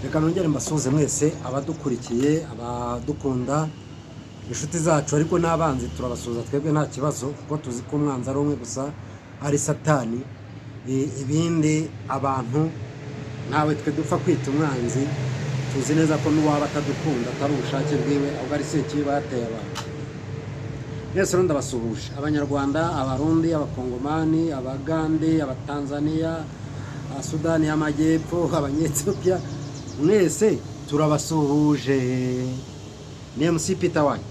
reka nongere mbasuhuze mwese abadukurikiye abadukunda inshuti zacu ariko n'abanzi turabasuhuza twebwe nta kibazo kuko tuzi ko umwanzi ari umwe gusa ari satani. Ibindi abantu nawe twe dupfa kwita umwanzi tuzi neza ko n'uwaba atadukunda atari ubushake bwiwe ahubwo ari sekibi bateye abantu. Mwese rero ndabasuhuje abanyarwanda, abarundi, abakongomani, abagande, abatanzania, Sudani y'Amajyepfo, abanyethiopia, mwese turabasuhuje. Ni MC Peter wanyu.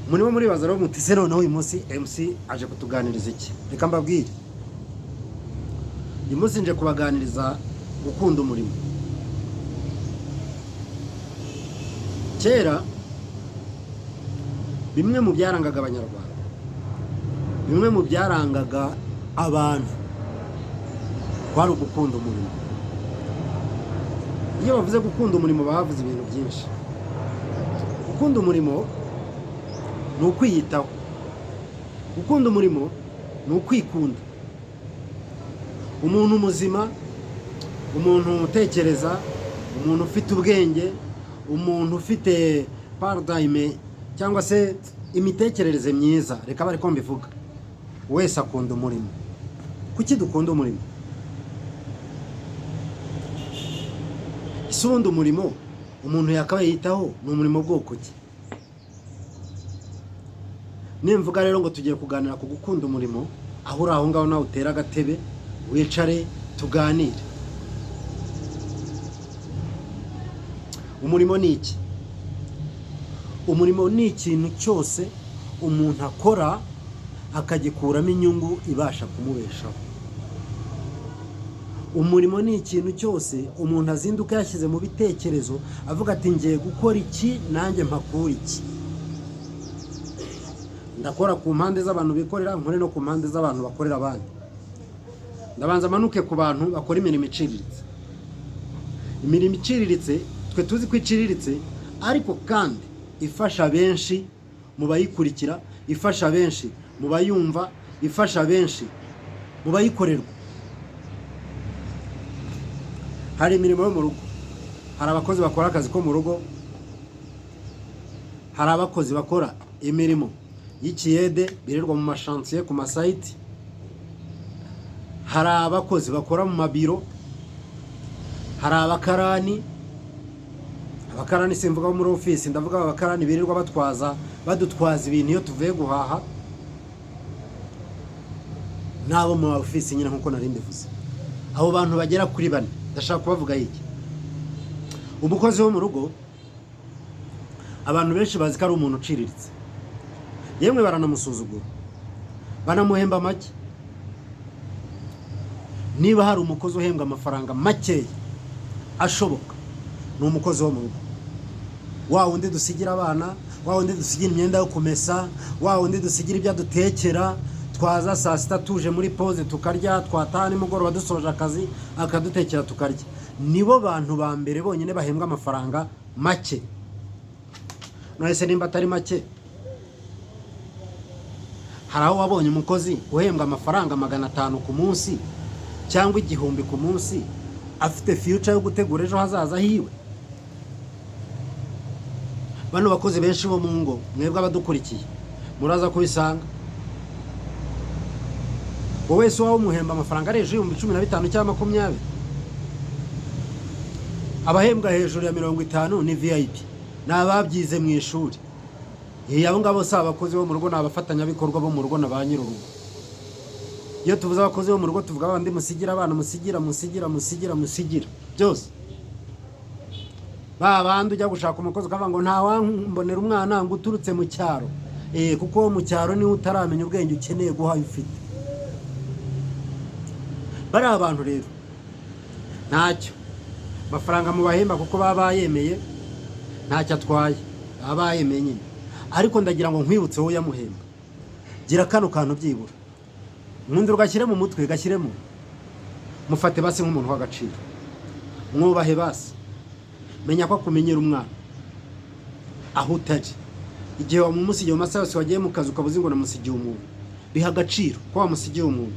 Murimo muri bazaro mutise noneho uyu munsi MC aje kutuganiriza iki? Reka mbabwire. Uyu munsi nje kubaganiriza gukunda umurimo. Kera bimwe mu byarangaga abanyarwanda, bimwe mu byarangaga abantu kwari gukunda umurimo. Iyo bavuze gukunda umurimo bavuze ibintu byinshi. Gukunda umurimo ni ukwiyitaho. Gukunda umurimo ni ukwikunda. Umuntu muzima, umuntu utekereza, umuntu ufite ubwenge, umuntu ufite paradigme cyangwa se imitekerereze myiza, reka bari ko mbivuga, wese akunda umurimo. Kuki dukunda umurimo? Isubundi umurimo umuntu yakabaye yitaho ni umurimo bwoko ki? Nimvuga rero ngo tugiye kuganira ku gukunda umurimo, aho uri aho ngaho nawe utera agatebe wicare tuganire. Umurimo ni iki? Umurimo ni ikintu cyose umuntu akora akagikuramo inyungu ibasha kumubeshaho. Umurimo ni ikintu cyose umuntu azinduka yashyize mu bitekerezo avuga ati ngiye gukora iki nanjye mpakura iki. Ndakora ku mpande z'abantu bikorera, nkore no ku mpande z'abantu bakorera abandi. Ndabanza manuke ku bantu bakora imirimo iciriritse. Imirimo iciriritse twe tuzi ko iciriritse ariko kandi ifasha benshi mu bayikurikira, ifasha benshi mu bayumva, ifasha benshi mu bayikorerwa. Hari imirimo yo mu rugo, hari abakozi bakora akazi ko mu rugo, hari abakozi bakora imirimo y'ikiyede birirwa mu mashansiye ku masayiti, hari abakozi bakora mu mabiro, hari abakarani simvuga muri ofisi, ndavuga abakarani birirwa badutwaza ibintu iyo tuvuye guhaha, nabo mu ofisi nyine nkuko nari mbivuze. Abo bantu bagera kuri 4 ndashaka kubavuga iki. Umukozi wo mu rugo abantu benshi bazi ko ari umuntu uciriritse, yemwe baranamusuzugura, banamuhemba make. Niba hari umukozi uhembwa amafaranga make ashoboka ni umukozi wo mu rugo. Wa wundi dusigira abana, wa wundi dusigira imyenda yo kumesa, wa wundi dusigira ibyo dutekera, twaza saa sita tuje muri pause tukarya, twataha nimugoroba dusoje akazi akadutekera tukarya. Nibo bantu ba mbere bonyine bahembwa amafaranga make. Nahise nimba atari make, hari aho wabonye umukozi uhembwa amafaranga 500 ku munsi cyangwa 1000 ku munsi afite future yo gutegura ejo hazaza hiwe? Bano bakozi benshi bo mu ngo, mwebwe abadukurikiye muraza kubisanga. Wowe se wawe umuhemba amafaranga ari hejuru y'ibihumbi 15 cyangwa 20. Abahembwa hejuru ya 50 ni VIP, n'ababyize mu ishuri. Abo ngabo si abakozi bo mu rugo, n'abafatanyabikorwa bo mu rugo na ba nyir'urugo. Iyo tuvuze abakozi bo mu rugo tuvuga abandi musigira abana, musigira byose. Babandi ujya gushaka umukozi ukavuga ngo nta wambonera umwana ngo uturutse mu cyaro. Kuko mu cyaro niwe utaramenya ubwenge ukeneye guha ufite. Bari abantu rero ntacyo mafaranga mu bahemba kuko baba yemeye ntacyo atwaye, baba yemeye. Ariko ndagira ngo nkwibutse wowe yamuhemba, gira kano kantu byibura, mwundura ugashyire mu mutwe, gashyiremo, mufate basi nk'umuntu w'agaciro, mwubahe basi, menya ko akumenyera umwana aho utaje. Igihe wamusigiye mu masaha yose wagiye mu kazi ukabuze ngo namusigiye umuntu, biha agaciro ko wamusigiye umuntu.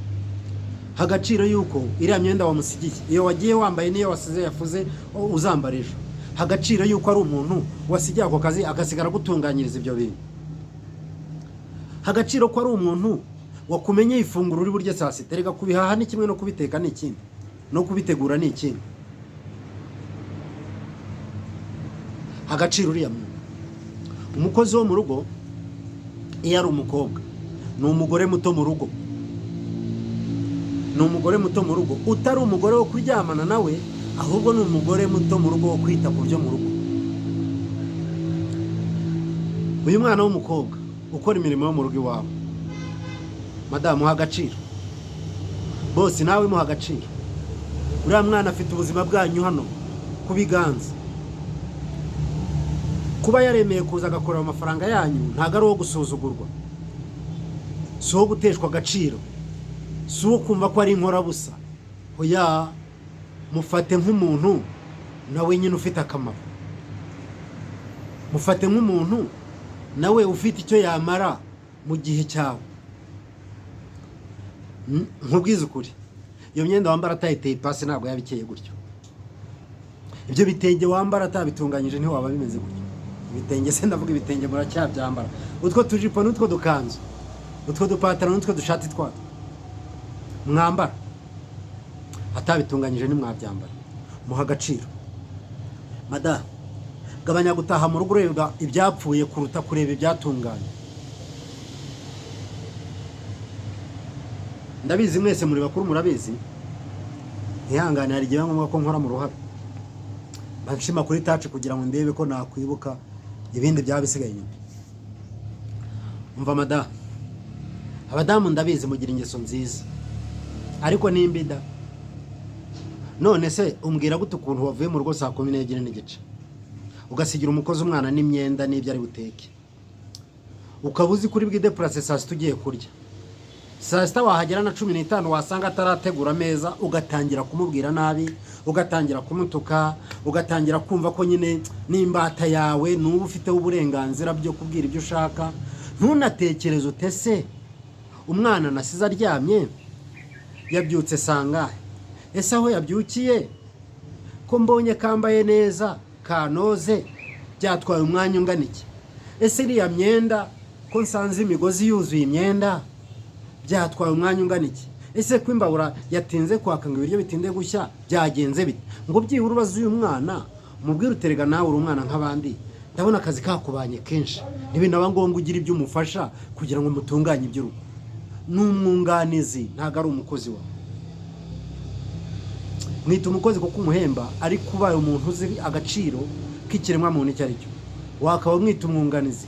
hagaciro yuko iriya myenda wamusigiye iyo wagiye wambaye niyo wasize yafuze uzambara ejo, hagaciro yuko ari umuntu wasigiye ako kazi agasigara gutunganyiriza ibyo bintu, hagaciro ko ari umuntu wakumenye ifunguro uri burye saa sita. Rega kubihaha ni kimwe no kubiteka ni ikindi, no kubitegura ni ikindi. Hagaciro uriya muntu. Umukozi wo mu rugo iyo ari umukobwa ni umugore muto mu rugo, ni umugore muto mu rugo, utari umugore wo kuryamana nawe, ahubwo ni umugore muto mu rugo wo kwita ku byo mu rugo. Uyu mwana w'umukobwa ukora imirimo yo mu rugo iwawe, madamu, muha agaciro. Bose nawe muha agaciro. Uriya mwana afite ubuzima bwanyu hano ku biganza. Kuba yaremeye kuza agakora amafaranga yanyu ntago ari uwo gusuzugurwa, si uwo guteshwa agaciro, si uwo kumva ko ari inkorabusa. Oya, mufate nk'umuntu nawe nyine ufite akamaro, mufate nk'umuntu nawe ufite icyo yamara mu gihe cyawe. Nkubwiza ukuri, iyo myenda wambara atayiteye ipasi ntabwo yabikeye gutyo. Ibyo bitenge wambara atabitunganyije ntiwaba bimeze gutyo. Ibitenge se ndavuga ibitenge muracyabyambara, utwo tujipo n'utwo dukanzu, utwo dupataro n'utwo dushati twato mwambara atabitunganyije nimwabyambara. Muha agaciro. Madamu, gabanya gutaha mu rugo ureba ibyapfuye kuruta kureba ibyatunganye. Ndabizi mwese muri bakuru murabizi, ntihangane hari igihe ngombwa ko nkora mu ruhare, banshima kuri taci kugira ngo ndebe ko nakwibuka ibindi byabisigaye inyuma. Umva madamu, abadamu ndabizi mugira ingeso nziza, ariko nimbida. None se umbwira gute ukuntu wavuye mu rugo saa 12:30 ugasigira umukozi umwana n'imyenda n'ibyo ari buteke, ukabuzi kuri bwide place saa 6 ugiye kurya, saa 6 wahagera na 15 wasanga atarategura ameza, ugatangira kumubwira nabi, ugatangira kumutuka, ugatangira kumva ko nyine n'imbata yawe n'ubu ufite uburenganzira byo kubwira ibyo ushaka. Ntunatekereze utese umwana nasize aryamye yabyutse sangahe, ese aho yabyukiye ko mbonye kambaye neza kanoze byatwaye umwanya ungana iki, ese iriya myenda ko nsanze imigozi yuzuye imyenda byatwaye umwanya ungana iki, ese ko imbabura yatinze kwaka ngo ibiryo bitinde gushya byagenze bite. Ngo byihura ubaze uyu mwana umubwire uterega nawe uri umwana nk'abandi, ndabona akazi kakubanye kenshi, ntibinaba ngombwa ugira ibyo umufasha kugira ngo mutunganye iby'urugo. N'umwunganizi ntago ari umukozi wawe. Mwita umukozi kuko umuhemba, ariko ubaye umuntu uzi agaciro k'ikiremwa muntu icyo ari cyo, wakaba mwita umwunganizi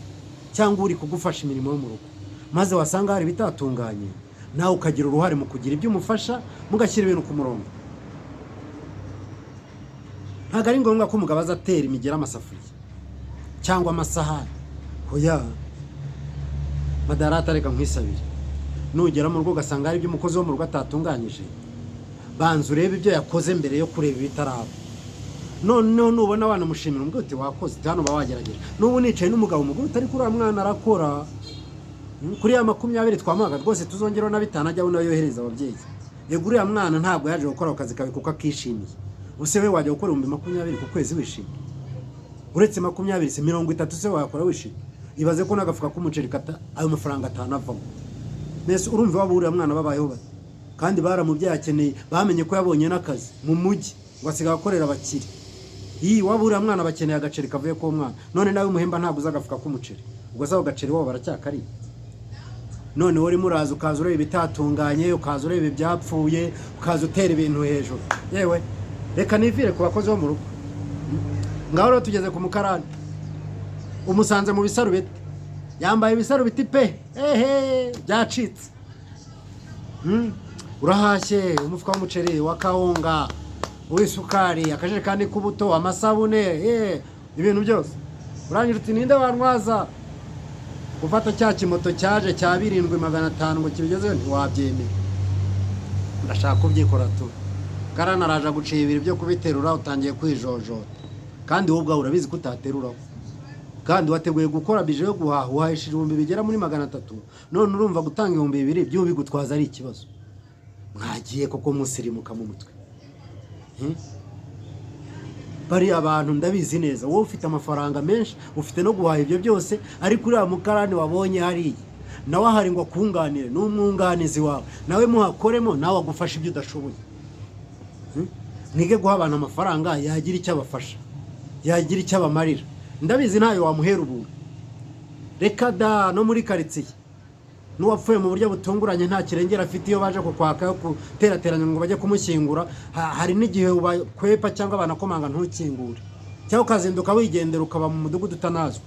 cyangwa uri kugufasha imirimo yo mu rugo, maze wasanga hari bitatunganye nawe ukagira uruhare mu kugira ibyo umufasha, mugashyira ibintu ku murongo. Ntago ari ngombwa ko umugabo azatera imigera amasafuriya cyangwa amasahani. Oya madarata, reka nkwisabire, nugera mu rugo ugasanga hari ibyo umukozi wo mu rugo atatunganyije, banza urebe ibyo yakoze mbere yo kureba ibitaraba. Noneho nubona wanamushimira umubwira uti wakoze, hano ba wagerageje. N'ubu nicaye n'umugabo umugore utari kuri mwana arakora kuri ya 20 twamaga rwose, tuzongeraho na 5 ajya unayo yohereza ababyeyi. Yego uriya mwana ntabwo yaje gukora akazi kawe kuko akishimiye. Use we wajya gukora 20 ku kwezi wishimye, uretse 20 se 30 se wakora wishimye. Ibaze ko nagafuka k'umuceri kata ayo mafaranga atanavamo. Nese urumva waba uriya mwana babayeho bati, kandi baramubyaye akeneye, bamenye ko yabonye n'akazi mu mujyi ngo asiga akorera abakiri. Iyi waba uriya mwana bakeneye agaceri kavuye ko mwana, none nawe umuhemba ntabwo uzagafuka k'umuceri, ubwo saho gaceri wabo baracyakari. None wari muraza ukaza ureba ibitatunganye, ukaza ureba ibyapfuye, ukaza utera ibintu hejuru. Yewe reka nivire ku bakozi bo mu rugo. Ngaho rero tugeze ku mukarani, umusanze mu bisarubeti, yambaye ibisarubeti pe, byacitse. Urahashye umufuka w'umuceri wa kawunga, uwisukari, akajerekani k'ubuto, amasabune, ibintu byose. Urangira uti ninde wantwaza ufata cya kimoto cyaje cya 7500 ngo kibigezeho, ntiwabyemera. Ndashaka kubyikora tu. Karana araje guciye ibiri byo kubiterura, utangiye kwijojota, kandi wowe ubwawe urabizi ko utaterura, kandi wateguye gukora bije yo guhaha, uhahishije 1000 bigera muri 300, none urumva gutanga 2000 byo bigutwaza ari ikibazo. mwagiye koko musirimuka mu mutwe. Bari abantu ndabizi neza, wowe ufite amafaranga menshi, ufite no guhaha ibyo byose, ariko uriya mukarani wabonye hariya nawe ahari ngo akunganire, n'umwunganizi wawe, nawe muhakoremo, nawe agufasha ibyo udashoboye. Mwige guha abantu amafaranga yagira icyo abafasha, yagira icyo abamarira. Ndabizi ntayo wamuhera ubuntu. Reka da, no muri karitsiye n'uwapfuye mu buryo butunguranye nta kirengera afite, iyo baje kukwaka kuterateranya ngo bajye kumushyingura, hari n'igihe ubakwepa cyangwa banakomanga ntukingure, cyangwa ukazinduka wigendera ukaba mu mudugudu utanazwe.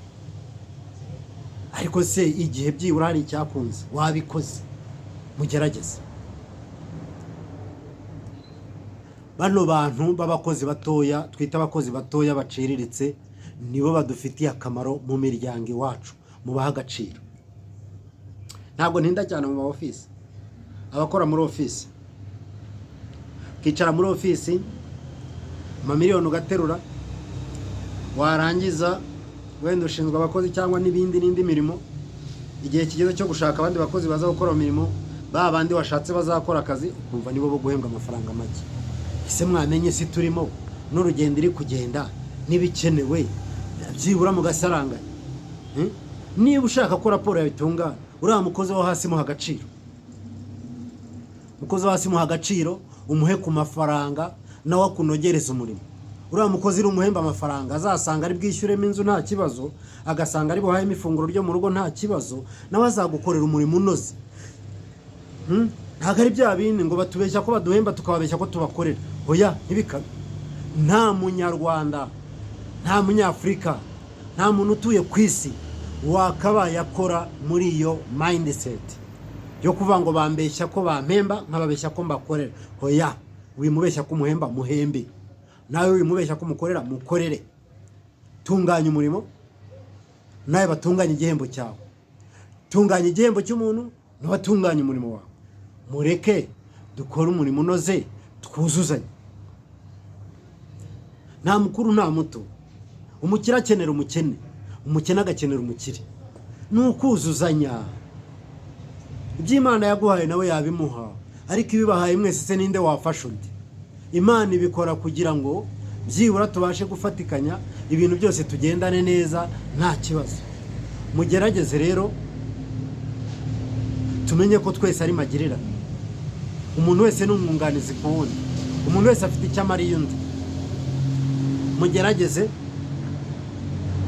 Ariko se igihe byibura hari icyakunze wabikoze, mugerageze. Bano bantu b'abakozi batoya, twita abakozi batoya baciriritse, nibo badufitiye akamaro mu miryango iwacu, mubaha agaciro. Ntabwo ntinda cyane mu office, abakora muri office, kicara muri office amamiliyoni ugaterura, warangiza wenda ushinzwe abakozi cyangwa n'indi mirimo, igihe kigeze cyo gushaka abandi bakozi baza gukora imirimo, ba bandi washatse bazakora akazi, ukumva nibo bo guhembwa amafaranga make. Ese mwamenye si turimo n'urugendo iri kugenda n'ibikenewe byibura mu gasaranganya. Niba ushaka ko raporo yabitungana, uriya mukozi wo hasi muha agaciro. Mukozi wo hasi muha agaciro, umuhe ku mafaranga, nawe akunogereza umurimo. Uriya mukozi umuhemba amafaranga, azasanga ari bwishyuremo inzu nta kibazo, agasanga ari buhayemo ifunguro ryo mu rugo nta kibazo, nawe azagukorera umurimo unoze. Ntabwo ari bya bindi ngo batubeshya ko baduhemba tukababeshya ko tubakorera. Oya, ntibikabe. Nta munyarwanda, nta munyafurika, nta muntu utuye ku isi wakabaye akora muri iyo mindset yo kuvuga ngo bambeshya ko bampemba nkababeshya ko mbakorera. Oya, wimubeshya ko umuhemba muhembe, nawe wimubeshya ko mukorera mukorere. Tunganya umurimo, nawe batunganya igihembo cyawe. Tunganya igihembo cy'umuntu, n'abatunganya umurimo wawe. Mureke dukora umurimo unoze, twuzuzanye. Nta mukuru nta muto, umukire akenera umukene, umukene agakenera umukire. Ni ukuzuzanya. Iby'Imana yaguhaye nawe yabimuha, ariko ibibahaye mwese se ninde wafasha undi? Imana ibikora kugira ngo byibura tubashe gufatikanya ibintu byose tugendane neza nta kibazo. Mugerageze rero tumenye ko twese ari magirirane. Umuntu wese ni umwunganizi ku wundi, umuntu wese afite icyo amariye undi. Mugerageze,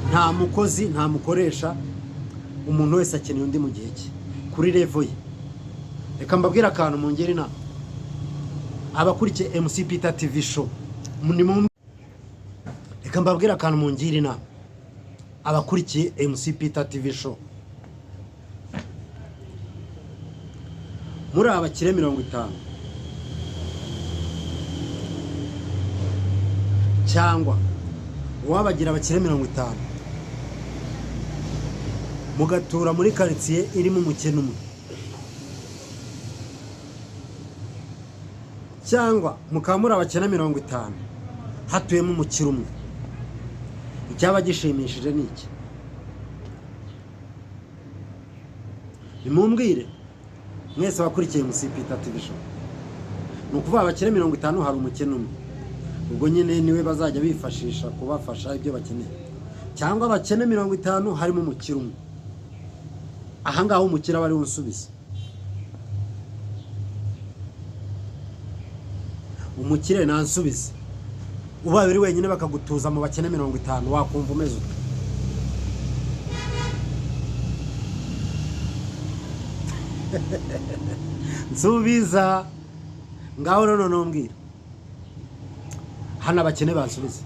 nta mukozi nta mukoresha, umuntu wese akeneye undi mu gihe cye kuri level ye. Reka mbabwira akantu mungera inama, abakurikiye MC Peter TV show, reka mbabwira akantu mungira inama, abakurikiye MC Peter TV show, muri abakire 50 cyangwa wabagira abakire 50, mugatura muri karitsiye irimo umukene umwe, cyangwa mukamura abakene 50 hatuyemo umukire umwe, icyaba gishimishije ni iki? Nimumbwire mwese bakurikiye MC Peter TV show. Nukuvuga abakire 50 hari umukene umwe, ubwo nyine niwe bazajya bifashisha kubafasha ibyo bakeneye. Cyangwa abakene 50 harimo umukire umwe, aha ngaho umukire bari unsubiza. Umukire nansubize, uba biri wenyine bakagutuza mu bakene 50, wakumva umeze ute? Nsubiza ngaho none mbwira, hana abakene bansubize,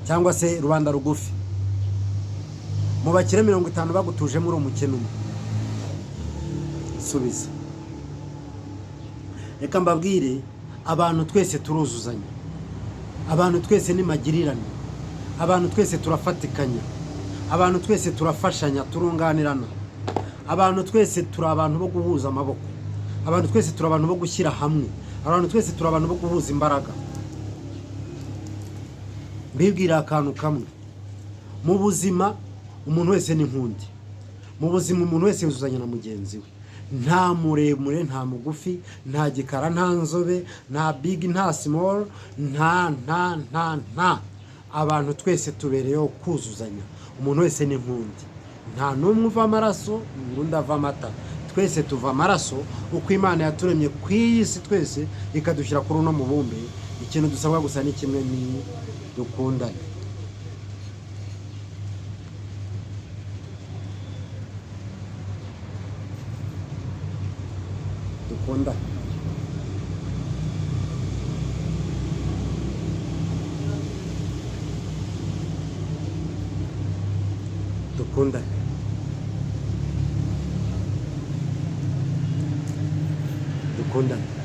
cyangwa se rubanda rugufi, mu bakire 50 bagutuje muri umukene umwe, subiza. Reka mbabwire, abantu twese turuzuzanya, abantu twese ni magirirane, abantu twese turafatikanya, abantu twese turafashanya, turunganirana, abantu twese turi abantu bo guhuza amaboko, abantu twese turi abantu bo gushyira hamwe, abantu twese turi abantu bo guhuza imbaraga. Mbibwira akantu kamwe, mu buzima umuntu wese ni nkundi, mu buzima umuntu wese yuzuzanya na mugenzi we. nta muremure nta mugufi, nta gikara nta nzobe, nta big nta small, nta abantu twese tubereyeho kuzuzanya. Umuntu wese ni nk'undi, nta n'umwe uva amaraso undi ava amata. Twese tuva amaraso uko Imana yaturemye ku iyi si twese ikadushyira kuri uno mubumbe. Ikintu dusabwa gusa ni kimwe, ni dukundane. Dukundane. Dukundane. Dukundane.